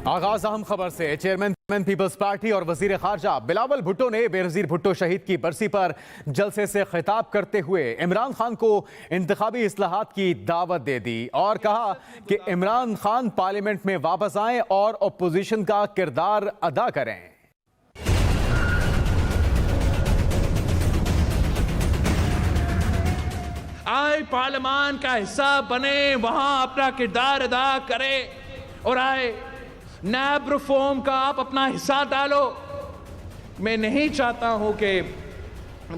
آغاز اہم خبر سے۔ چیئرمین پیپلز پارٹی اور وزیر خارجہ بلاول بھٹو نے بے نظیر بھٹو شہید کی برسی پر جلسے سے خطاب کرتے ہوئے عمران خان کو انتخابی اصلاحات کی دعوت دے دی اور کہا کہ عمران خان پارلیمنٹ میں واپس آئیں اور اپوزیشن کا کردار ادا کریں۔ آئے پارلیمان کا حصہ بنے، وہاں اپنا کردار ادا کرے، اور آئے نیب ریفارم کا آپ اپنا حصہ ڈالو۔ میں نہیں چاہتا ہوں کہ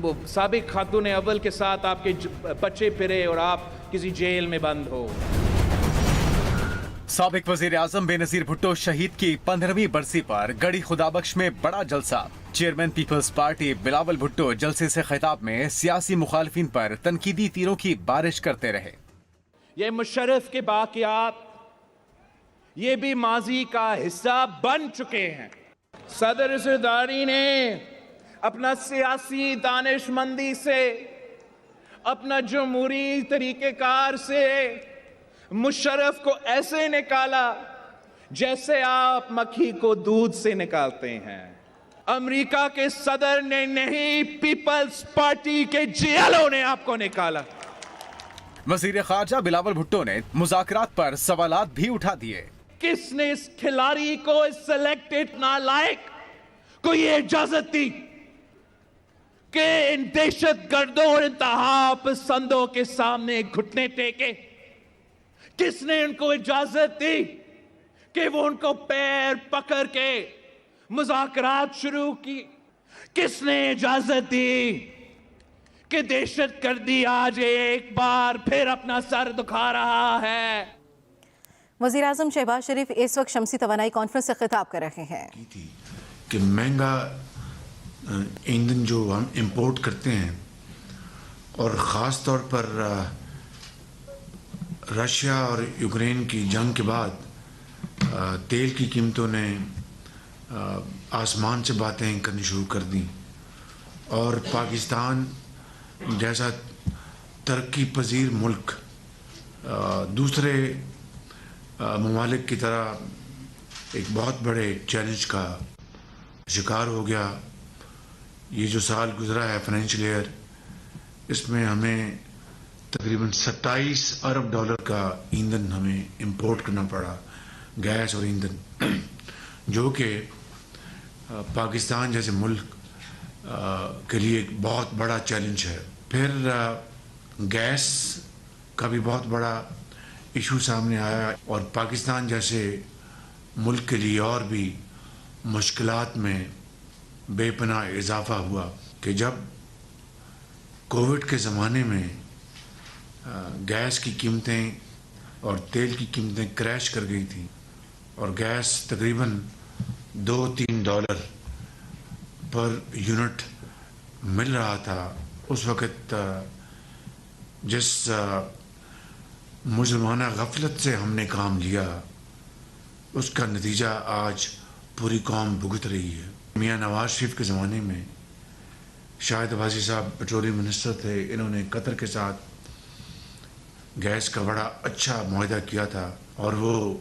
وہ سابق خاتون اول کے ساتھ آپ کے بچے پھرے اور آپ کسی جیل میں بند ہو۔ سابق وزیر اعظم بے نظیر بھٹو شہید کی 15ویں برسی پر گڑھی خدا بخش میں بڑا جلسہ۔ چیئرمین پیپلز پارٹی بلاول بھٹو جلسے سے خطاب میں سیاسی مخالفین پر تنقیدی تیروں کی بارش کرتے رہے۔ یہ مشرف کے واقعات یہ بھی ماضی کا حصہ بن چکے ہیں۔ صدر زرداری نے اپنا سیاسی دانش مندی سے، اپنا جمہوری طریقہ کار سے مشرف کو ایسے نکالا جیسے آپ مکھی کو دودھ سے نکالتے ہیں۔ امریکہ کے صدر نے نہیں، پیپلز پارٹی کے جیلوں نے آپ کو نکالا۔ وزیر خارجہ بلاول بھٹو نے مذاکرات پر سوالات بھی اٹھا دیے۔ کس نے اس کھلاڑی کو، اس سلیکٹڈ نالائق کو یہ اجازت دی کہ ان دہشت گردوں اور انتہا پسندوں کے سامنے گھٹنے ٹیکے؟ کس نے ان کو اجازت دی کہ وہ ان کو پیر پکڑ کے مذاکرات شروع کی؟ کس نے اجازت دی کہ دہشت گردی آج ایک بار پھر اپنا سر دکھا رہا ہے؟ وزیر اعظم شہباز شریف اس وقت شمسی توانائی کانفرنس سے خطاب کر رہے ہیں کہ مہنگا ایندھن جو ہم امپورٹ کرتے ہیں، اور خاص طور پر رشیا اور یوکرین کی جنگ کے بعد تیل کی قیمتوں نے آسمان سے باتیں کرنی شروع کر دیں، اور پاکستان جیسا ترقی پذیر ملک دوسرے ممالک کی طرح ایک بہت بڑے چیلنج کا شکار ہو گیا۔ یہ جو سال گزرا ہے فائنینشیل ایئر، اس میں ہمیں تقریباً 27 ارب ڈالر کا ایندھن ہمیں امپورٹ کرنا پڑا، گیس اور ایندھن، جو کہ پاکستان جیسے ملک کے لیے ایک بہت بڑا چیلنج ہے۔ پھر گیس کا بھی بہت بڑا ایشو سامنے آیا، اور پاکستان جیسے ملک کے لیے اور بھی مشکلات میں بے پناہ اضافہ ہوا کہ جب کووڈ کے زمانے میں گیس کی قیمتیں اور تیل کی قیمتیں کریش کر گئی تھیں، اور گیس تقریباً $2-3 پر یونٹ مل رہا تھا۔ اس وقت جس مجرمانہ غفلت سے ہم نے کام لیا، اس کا نتیجہ آج پوری قوم بھگت رہی ہے۔ میاں نواز شریف کے زمانے میں شاہد عباسی صاحب پیٹرولیم منسٹر تھے، انہوں نے قطر کے ساتھ گیس کا بڑا اچھا معاہدہ کیا تھا، اور وہ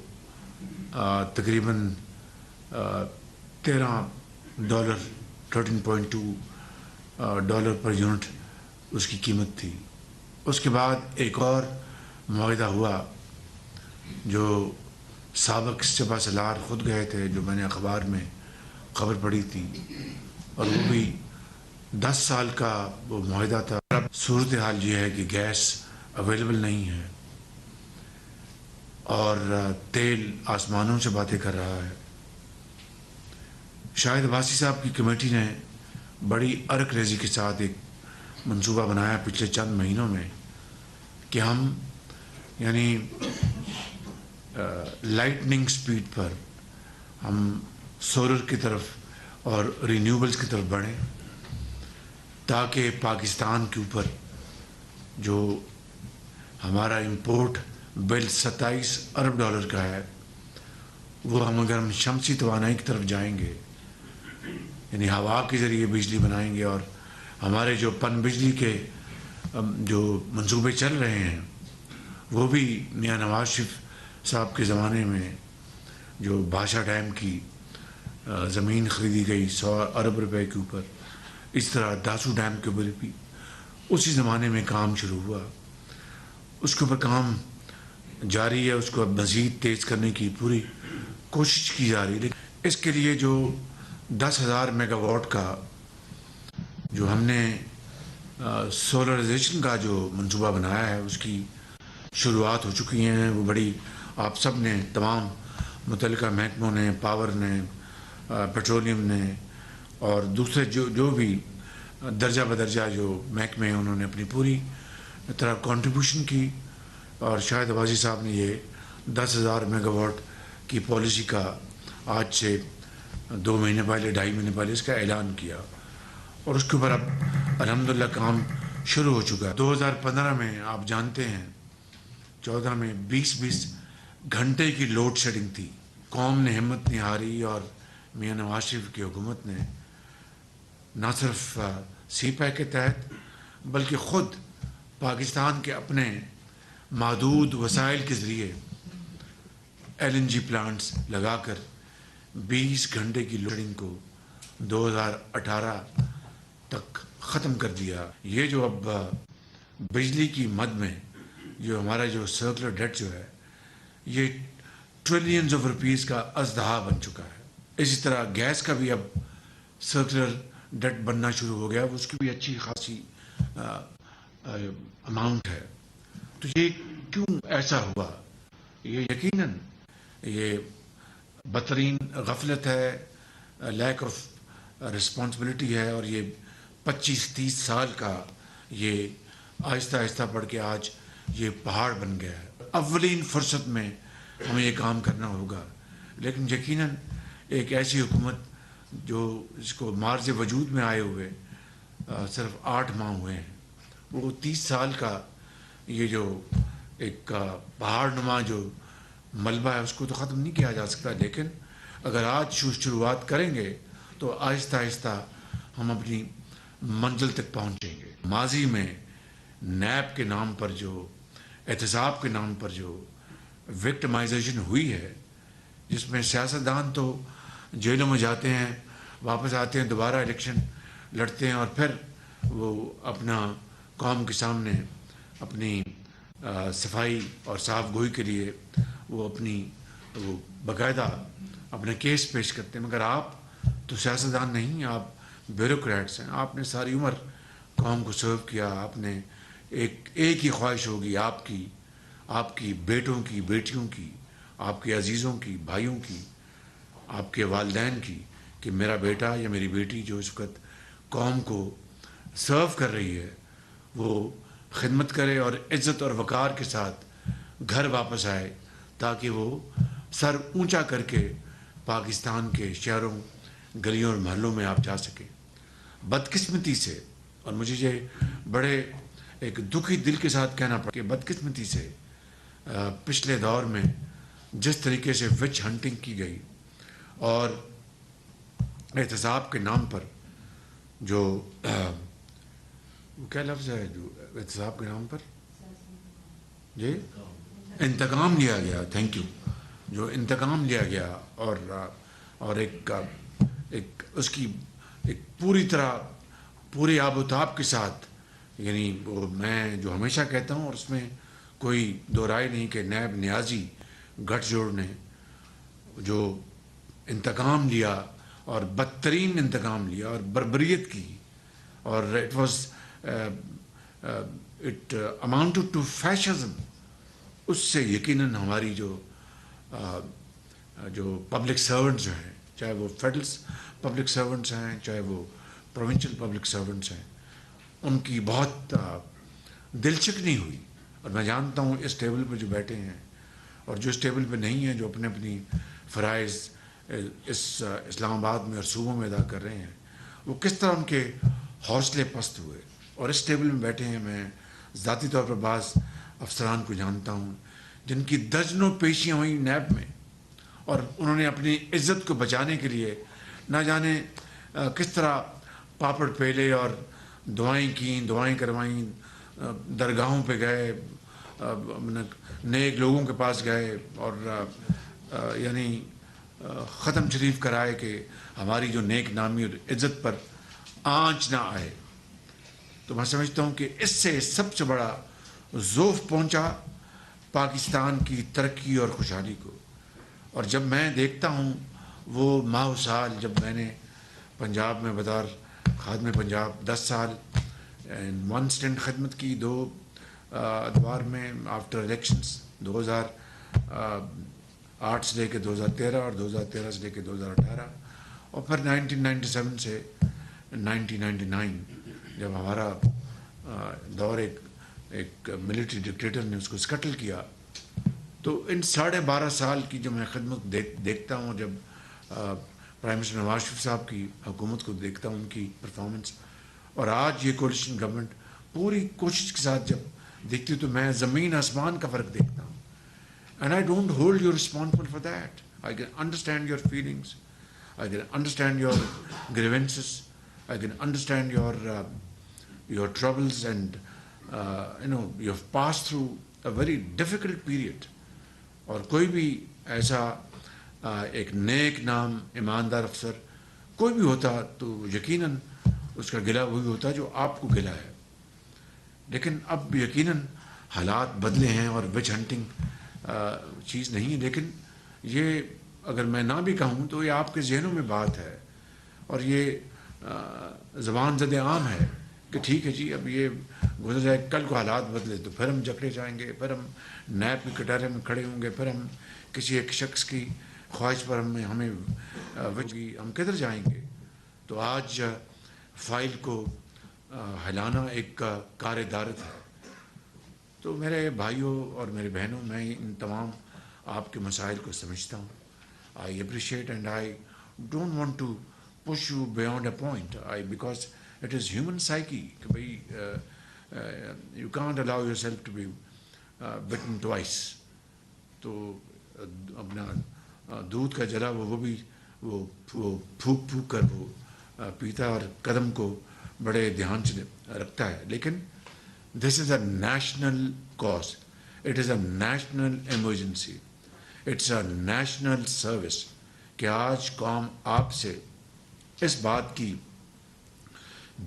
تقریباً $13.2 پر یونٹ اس کی قیمت تھی۔ اس کے بعد ایک اور معاہدہ ہوا جو سابق سپہ سالار خود گئے تھے، جو میں نے اخبار میں خبر پڑھی تھی، اور وہ بھی 10 سال کا وہ معاہدہ تھا۔ اب صورتحال یہ ہے کہ گیس اویلیبل نہیں ہے، اور تیل آسمانوں سے باتیں کر رہا ہے۔ شاہد عباسی صاحب کی کمیٹی نے بڑی ارک ریزی کے ساتھ ایک منصوبہ بنایا پچھلے چند مہینوں میں کہ ہم یعنی لائٹننگ سپیڈ پر ہم سولر کی طرف اور رینیوبلز کی طرف بڑھیں، تاکہ پاکستان کے اوپر جو ہمارا امپورٹ بل $27 ارب کا ہے، وہ ہم اگر ہم شمسی توانائی کی طرف جائیں گے، یعنی ہوا کے ذریعے بجلی بنائیں گے، اور ہمارے جو پن بجلی کے جو منصوبے چل رہے ہیں وہ بھی میاں نواز شریف صاحب کے زمانے میں جو بھاشا ڈیم کی زمین خریدی گئی 100 ارب روپے کے اوپر، اس طرح داسو ڈیم کے اوپر بھی اسی زمانے میں کام شروع ہوا. اس کے اوپر کام جاری ہے، اس کو اب مزید تیز کرنے کی پوری کوشش کی جا رہی ہے. لیکن اس کے لیے جو 10,000 میگا واٹ کا جو ہم نے سولرائزیشن کا جو منصوبہ بنایا ہے، اس کی شروعات ہو چکی ہیں. وہ بڑی آپ سب نے، تمام متعلقہ محکموں نے، پاور نے، پیٹرولیم نے اور دوسرے جو بھی درجہ بدرجہ جو محکمے ہیں، انہوں نے اپنی پوری طرح کنٹریبیوشن کی. اور شاہد عباسی صاحب نے یہ 10,000 میگا واٹ کی پالیسی کا آج سے 2 مہینے پہلے، 2.5 مہینے پہلے اس کا اعلان کیا، اور اس کے اوپر اب الحمدللہ کام شروع ہو چکا ہے. 2015 میں آپ جانتے ہیں 14 میں 20 گھنٹے کی لوڈ شیڈنگ تھی. قوم نے ہمت نہیں ہاری اور میاں نواز شریف کی حکومت نے نہ صرف سی پیک کے تحت بلکہ خود پاکستان کے اپنے محدود وسائل کے ذریعے LNG پلانٹس لگا کر 20 گھنٹے کی لوڈنگ کو 2018 تک ختم کر دیا. یہ جو اب بجلی کی مد میں جو ہمارا جو سرکولر ڈیٹ جو ہے، یہ ٹریلینز آف روپیز کا ازدہا بن چکا ہے. اسی طرح گیس کا بھی اب سرکولر ڈیٹ بننا شروع ہو گیا، اس کی بھی اچھی خاصی اماؤنٹ ہے. تو یہ کیوں ایسا ہوا؟ یہ یقیناً یہ بدترین غفلت ہے، لیک آف رسپانسبلٹی ہے، اور یہ 25-30 سال کا یہ آہستہ آہستہ بڑھ کے آج یہ پہاڑ بن گیا ہے. اولین فرصت میں ہمیں یہ کام کرنا ہوگا، لیکن یقیناً ایک ایسی حکومت جو اس کو مارز وجود میں آئے ہوئے صرف 8 ماہ ہوئے ہیں، وہ 30 سال کا یہ جو ایک پہاڑ نما جو ملبہ ہے، اس کو تو ختم نہیں کیا جا سکتا. لیکن اگر آج شروعات کریں گے تو آہستہ آہستہ ہم اپنی منزل تک پہنچیں گے. ماضی میں نیب کے نام پر جو احتساب کے نام پر جو وکٹمائزیشن ہوئی ہے، جس میں سیاستدان تو جیلوں میں جاتے ہیں، واپس آتے ہیں، دوبارہ الیکشن لڑتے ہیں، اور پھر وہ اپنا قوم کے سامنے اپنی صفائی اور صاف گوئی کے لیے وہ باقاعدہ اپنے کیس پیش کرتے ہیں. مگر آپ تو سیاستدان نہیں، آپ بیوروکریٹس ہیں. آپ نے ساری عمر قوم کو سرو کیا. آپ نے ایک ہی خواہش ہوگی آپ کی بیٹوں کی، بیٹیوں کی، آپ کے عزیزوں کی، بھائیوں کی، آپ کے والدین کی، کہ میرا بیٹا یا میری بیٹی جو اس وقت قوم کو سرو کر رہی ہے، وہ خدمت کرے اور عزت اور وقار کے ساتھ گھر واپس آئے، تاکہ وہ سر اونچا کر کے پاکستان کے شہروں، گلیوں اور محلوں میں آپ جا سکیں. بدقسمتی سے، اور مجھے یہ بڑے ایک دکھی دل کے ساتھ کہنا پڑا کہ بدقسمتی سے پچھلے دور میں جس طریقے سے وچ ہنٹنگ کی گئی اور احتساب کے نام پر جو کیا لفظ ہے، جو احتساب کے نام پر جی انتقام لیا گیا، تھینک یو، جو انتقام لیا گیا، اور ایک اس کی ایک پوری طرح پورے آب و تاب کے ساتھ، یعنی وہ میں جو ہمیشہ کہتا ہوں، اور اس میں کوئی دو رائے نہیں کہ نیب نیازی گٹھ جوڑ نے جو انتقام لیا اور بدترین انتقام لیا اور بربریت کی، اور اٹ اماؤنٹڈ ٹو فیشزم. اس سے یقیناً ہماری جو پبلک سرونٹس جو ہیں، چاہے وہ فیڈرل پبلک سرونٹس ہیں، چاہے وہ پروونشل پبلک سرونٹس ہیں، ان کی بہت دلچکنی ہوئی. اور میں جانتا ہوں اس ٹیبل پہ جو بیٹھے ہیں اور جو اس ٹیبل پہ نہیں ہیں، جو اپنی فرائض اس اسلام آباد میں اور صوبوں میں ادا کر رہے ہیں، وہ کس طرح ان کے حوصلے پست ہوئے. اور اس ٹیبل میں بیٹھے ہیں، میں ذاتی طور پر بعض افسران کو جانتا ہوں جن کی درجنوں پیشیاں ہوئیں نیب میں، اور انہوں نے اپنی عزت کو بچانے کے لیے نہ جانے کس طرح پاپڑ پیلے اور دعائیں کیں، دعائیں کروائیں، درگاہوں پہ گئے، نیک لوگوں کے پاس گئے، اور یعنی ختم شریف کرائے کہ ہماری جو نیک نامی اور عزت پر آنچ نہ آئے. تو میں سمجھتا ہوں کہ اس سے سب سے بڑا ذوف پہنچا پاکستان کی ترقی اور خوشحالی کو. اور جب میں دیکھتا ہوں وہ ماہ و سال جب میں نے پنجاب میں بطور خادم پنجاب 10 سال ون سٹینڈ خدمت کی 2 ادوار میں آفٹر الیکشنز 2008 سے لے کے 2013 اور 2013 سے لے کے 2018 اور پھر 1997 سے 1999 جب ہمارا دور ایک ملٹری ڈکٹیٹر نے اس کو اسکٹل کیا. تو ان 12.5 سال کی جو میں خدمت دیکھتا ہوں, جب پرائم منسٹر نواز شریف صاحب کی حکومت کو دیکھتا ہوں, ان کی پرفارمنس, اور آج یہ کولیشن گورنمنٹ پوری کوشش کے ساتھ جب دیکھتی ہوں تو میں زمین آسمان کا فرق دیکھتا ہوں. And I don't hold you responsible for that. I can understand your feelings, I can understand your grievances, I can understand your troubles, and you have passed through a very difficult period. اور کوئی بھی ایسا ایک نیک نام ایماندار افسر کوئی بھی ہوتا تو یقیناً اس کا گلہ وہی ہوتا جو آپ کو گلہ ہے. لیکن اب یقیناً حالات بدلے ہیں اور وچ ہنٹنگ چیز نہیں ہے. لیکن یہ اگر میں نہ بھی کہوں تو یہ آپ کے ذہنوں میں بات ہے, اور یہ زبان زد عام ہے کہ ٹھیک ہے جی اب یہ گزر جائے, کل کو حالات بدلے تو پھر ہم جکڑے جائیں گے, پھر ہم نیب کے کٹارے میں کھڑے ہوں گے, پھر ہم کسی ایک شخص کی خواہش پر ہمیں ہم کدھر جائیں گے. تو آج فائل کو ہلانا ایک کار دارت ہے. تو میرے بھائیوں اور میرے بہنوں, میں ان تمام آپ کے مسائل کو سمجھتا ہوں. I appreciate and I don't want to push you beyond a point. Because it is human psyche. You can't allow yourself to be bitten twice. تو اپنا دودھ کا جلا وہ بھی وہ پھونک کر وہ پیتا اور قدم کو بڑے دھیان سے رکھتا ہے. لیکن this is a national cause. It is a national emergency. It's a national service کہ آج قوم آپ سے اس بات کی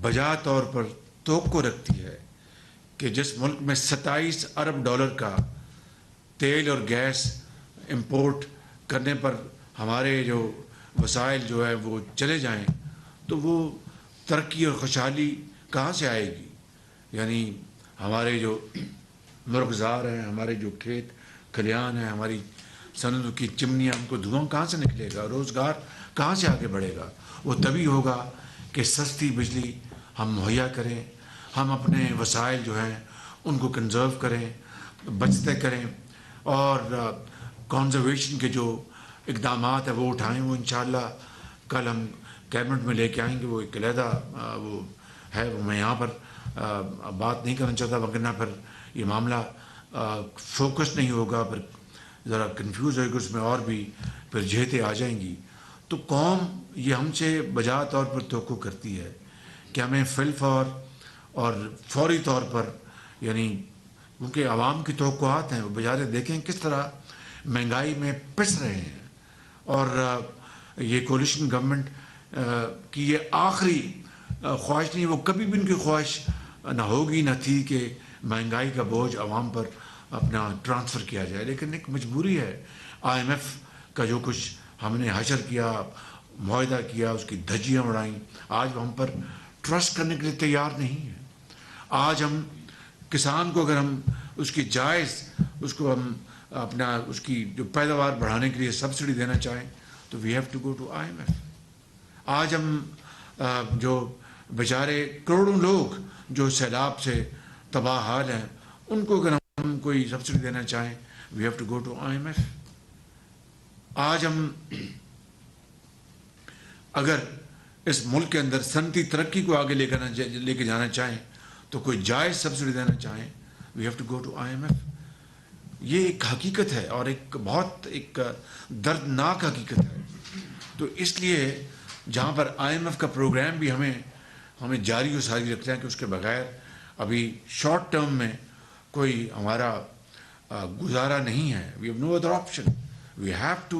بجا طور پر توقع رکھتی ہے کہ جس ملک میں 27 ارب ڈالر کا تیل اور گیس امپورٹ کرنے پر ہمارے جو وسائل جو ہے وہ چلے جائیں تو وہ ترقی اور خوشحالی کہاں سے آئے گی. یعنی ہمارے جو مرغزار ہیں, ہمارے جو کھیت کھلیان ہیں, ہماری صنعتوں کی چمنیاں, ان کو دھواں کہاں سے نکلے گا, روزگار کہاں سے آگے بڑھے گا. وہ تبھی ہوگا کہ سستی بجلی ہم مہیا کریں, ہم اپنے وسائل جو ہیں ان کو کنزرو کریں, بچتے کریں, اور کنزرویشن کے جو اقدامات ہیں وہ اٹھائیں. وہ انشاءاللہ کل ہم کیبنٹ میں لے کے آئیں گے. وہ ایک علیحدہ وہ ہے, وہ میں یہاں پر بات نہیں کرنا چاہتا, ورنہ پھر یہ معاملہ فوکس نہیں ہوگا, پھر ذرا کنفیوز ہوئے گا, اس میں اور بھی پھر جہتیں آ جائیں گی. تو قوم یہ ہم سے بجا طور پر توقع کرتی ہے کہ ہمیں فل اور فوری طور پر, یعنی کیونکہ عوام کی توقعات ہیں, وہ بجارے دیکھیں کس طرح مہنگائی میں پس رہے ہیں. اور یہ کولیشن گورنمنٹ کی یہ آخری خواہش نہیں, وہ کبھی بھی ان کی خواہش نہ ہوگی نہ تھی کہ مہنگائی کا بوجھ عوام پر اپنا ٹرانسفر کیا جائے. لیکن ایک مجبوری ہے. IMF کا جو کچھ ہم نے حشر کیا, معاہدہ کیا, اس کی دھجیاں اڑائیں, آج وہ ہم پر ٹرسٹ کرنے کے لیے تیار نہیں ہے. آج ہم کسان کو اگر ہم اس کی جائز اس کو ہم اپنا اس کی جو پیداوار بڑھانے کے لیے سبسڈی دینا چاہیں تو we have to go to IMF. آج ہم جو بیچارے کروڑوں لوگ جو سیلاب سے تباہ حال ہیں ان کو اگر ہم کوئی سبسڈی دینا چاہیں we have to go to IMF. آج ہم اگر اس ملک کے اندر صنعتی ترقی کو آگے لے کے جانا چاہیں تو کوئی جائز سبسڈی دینا چاہیں we have to go to IMF. یہ ایک حقیقت ہے اور ایک بہت ایک دردناک حقیقت ہے. تو اس لیے جہاں پر IMF کا پروگرام بھی ہمیں جاری و ساری رکھنا ہے کہ اس کے بغیر ابھی شارٹ ٹرم میں کوئی ہمارا گزارا نہیں ہے. We have no other option. We have to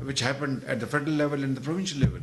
which happened at the federal level and the provincial level.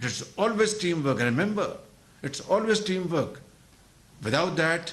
It's always team work, remember, it's always team work. Without that,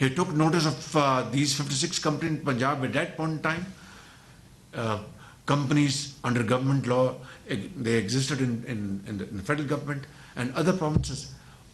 he took notice of these 56 companies in Punjab at that point in time. Companies under government law, they existed in the federal government and other provinces.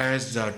As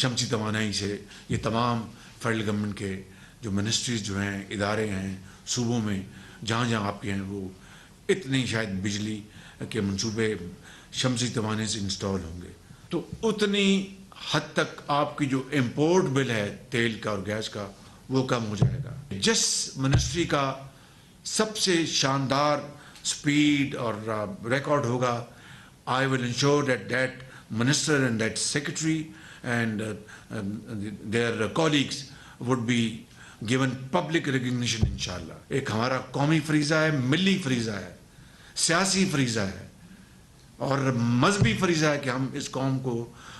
شمسی توانائی سے یہ تمام federal government کے جو ministries جو ہیں، ادارے ہیں صوبوں میں جہاں جہاں آپ کے ہیں، وہ اتنی شاید بجلی کے منصوبے شمسی توانائی سے انسٹال ہوں گے تو اتنی حد تک آپ کی جو امپورٹ بل ہے تیل کا اور گیس کا وہ کم ہو جائے گا. جس منسٹری کا سب سے شاندار سپیڈ اور ریکارڈ ہوگا، I will ensure that minister and that secretary and their colleagues would be given public recognition انشاءاللہ. ایک ہمارا قومی فریضہ ہے، ملی فریضہ ہے، سیاسی فریضہ ہے اور مذہبی فریضہ ہے کہ ہم اس قوم کو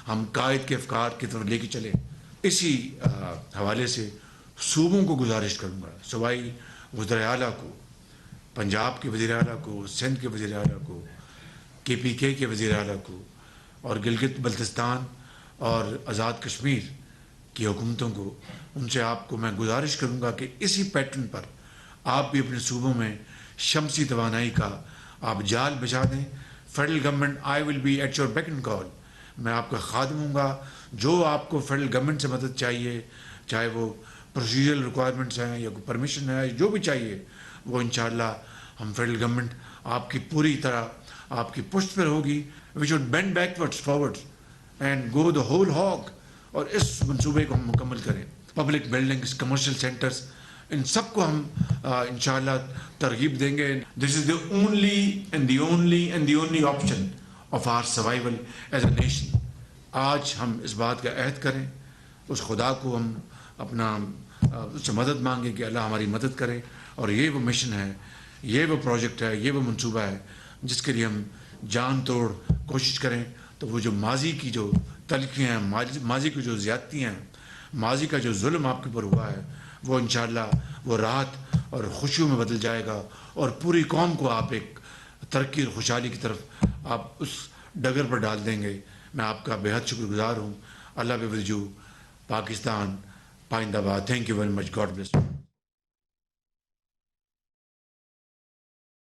ہم قائد کے افکار کی طرف لے کے چلیں. اسی حوالے سے صوبوں کو گزارش کروں گا، صوبائی وزرائے اعلیٰ کو، پنجاب کے وزیر اعلیٰ کو، سندھ کے وزیر اعلیٰ کو، KPK کے وزیر اعلیٰ کو اور گلگت بلتستان اور آزاد کشمیر کی حکومتوں کو، ان سے آپ کو میں گزارش کروں گا کہ اسی پیٹرن پر آپ بھی اپنے صوبوں میں شمسی توانائی کا آپ جال بچھا دیں. Federal government I will be at your beck and call. میں آپ کا خادم ہوں گا. جو آپ کو فیڈرل گورنمنٹ سے مدد چاہیے، چاہے وہ پروسیجرل ریکوائرمنٹس ہیں یا کوئی پرمیشن ہے، جو بھی چاہیے وہ انشاءاللہ ہم فیڈرل گورنمنٹ آپ کی پوری طرح آپ کی پشت پر ہوگی. We should bend backwards forwards and go the whole hog. اور اس منصوبے کو ہم مکمل کریں. پبلک بلڈنگز، کمرشل سینٹرز، ان سب کو ہم انشاءاللہ ترغیب دیں گے. دس از the only option of our survival as a nation. آج ہم اس بات کا عہد کریں، اس خدا کو ہم اپنا اس سے مدد مانگیں کہ اللہ ہماری مدد کرے. اور یہ وہ مشن ہے، یہ وہ پروجیکٹ ہے، یہ وہ منصوبہ ہے جس کے لیے ہم جان توڑ کوشش کریں. تو وہ جو ماضی کی جو تلخیاں ہیں، ماضی کی جو زیادتیاں ہیں، ماضی کا جو ظلم آپ کے اوپر ہوا ہے، وہ انشاءاللہ وہ راحت اور خوشیوں میں بدل جائے گا اور پوری قوم کو آپ ایک ترقی اور خوشحالی کی طرف آپ اس ڈگر پر ڈال دیں گے. میں آپ کا بے حد شکر گزار ہوں. اللہ بے ود یو. پاکستان پائندہ باد. Thank you very much. God bless you.